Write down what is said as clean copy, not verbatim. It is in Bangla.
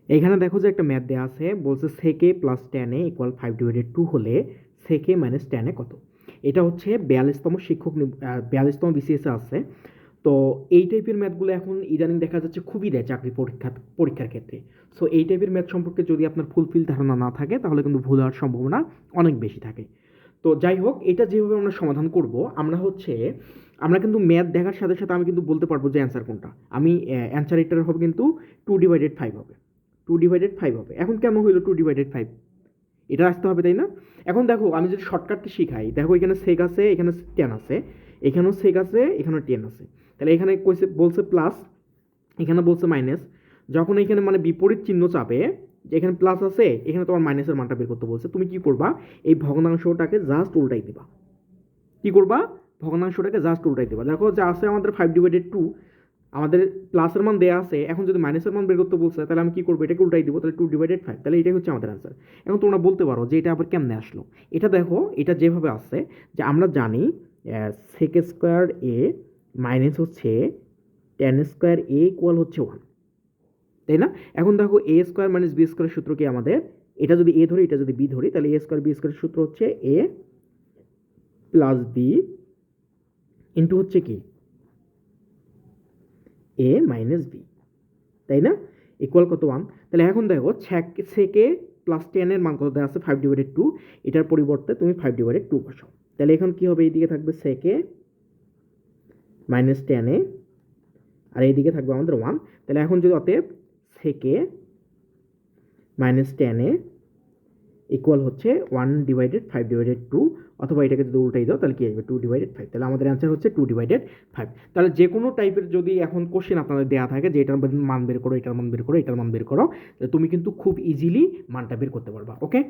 এখানে দেখো যে একটা ম্যাথ দেওয়া আছে, বলছে সেকে প্লাস টেনে ইকুয়াল 5/2 হলে সেকে মাইনাস টেনে কত। এটা হচ্ছে 42তম শিক্ষক 42তম বিসিএসে আছে। তো এই টাইপের ম্যাথগুলো এখন ইদানিং দেখা যাচ্ছে খুবই দেয় চাকরি পরীক্ষার ক্ষেত্রে। সো এই টাইপের ম্যাথ সম্পর্কে যদি আপনার ফুলফিল ধারণা না থাকে তাহলে কিন্তু ভুল হওয়ার সম্ভাবনা অনেক বেশি থাকে। তো যাই হোক, এটা যেভাবে আমরা সমাধান করব, আমরা কিন্তু ম্যাথ দেখার সাথে সাথে আমি কিন্তু বলতে পারবো যে অ্যান্সার কোনটা। আমি অ্যান্সার এটার হবে কিন্তু 2/5 হবে। 2/5 হবে। এখন কেন হইলো 2/5? এটা আসতে হবে তাই না? এখন দেখো আমি যদি শর্টকাটটা শিখাই, দেখো এখানে সেক আছে, এখানে টেন আছে, এখানেও সেক আছে, এখানেও টেন আছে। তাহলে এখানে কইছে বলছে প্লাস, এখানে বলছে মাইনাস। যখন এখানে মানে বিপরীত চিহ্ন চাপে, যে এখানে প্লাস আছে, এখানে তোমার মাইনাসের মানটা বের করতে বলছে, তুমি কি করবা? এই ভগ্নাংশটাকে জাস্ট উল্টাই দিবা। কি করবা? ভগ্নাংশটাকে জাস্ট উল্টাই দিবা। দেখো যে আছে আমাদের 5/2, আমাদের প্লাসের মান দেওয়া আছে, এখন যদি মাইনাসের মান বের করতে বলছে তাহলে আমি কি করবো? এটাকে উল্টাই দিব, তাহলে 2/5। তাহলে এটাই হচ্ছে আমাদের অ্যান্সার। এখন তোমরা বলতে পারো যে এটা আবার কেমনে আসলো। এটা দেখো, এটা যেভাবে আসছে, যে আমরা জানি সেক স্কোয়ার এ মাইনাস হচ্ছে টেন স্কোয়ার এ ইকুয়াল হচ্ছে 1, তাই না? এখন দেখো এ স্কোয়ার মাইনাস বি স্কোয়ারের সূত্র কি আমাদের? এটা যদি এ ধরি, এটা যদি বি ধরি, তাহলে এ স্কোয়ার বি স্কোয়ারের সূত্র হচ্ছে এ প্লাস বি ইন্টু হচ্ছে কি এ মাইনাস বি, তাই না? ইকুয়াল কত? 1। তাহলে এখন দেখো সেকে প্লাস টেনের মান কত দেওয়া আছে? 5/2। এটার পরিবর্তে তুমি 5/2 বসাও। তাহলে এখন কি হবে? এইদিকে থাকবে সেকে মাইনাস টেনে, আর এইদিকে থাকবে আমাদের 1। তাহলে এখন যদি অতএব সেকে মাইনাস টেনে ইকুয়াল হচ্ছে 1/5/2, অথবা এটাকে যদি উল্টাই দাও তাহলে কি আসবে? 2/5। তাহলে আমাদের অ্যান্সার হচ্ছে 2/5। তাহলে যে কোনো টাইপের যদি এখন কোশ্চেন আপনাদের দেওয়া থাকে যে এটার মান বের করো, এটার মান বের করো, এটার মান বের করো, তাহলে তুমি কিন্তু খুব ইজিলি মানটা বের করতে পারবা। ওকে।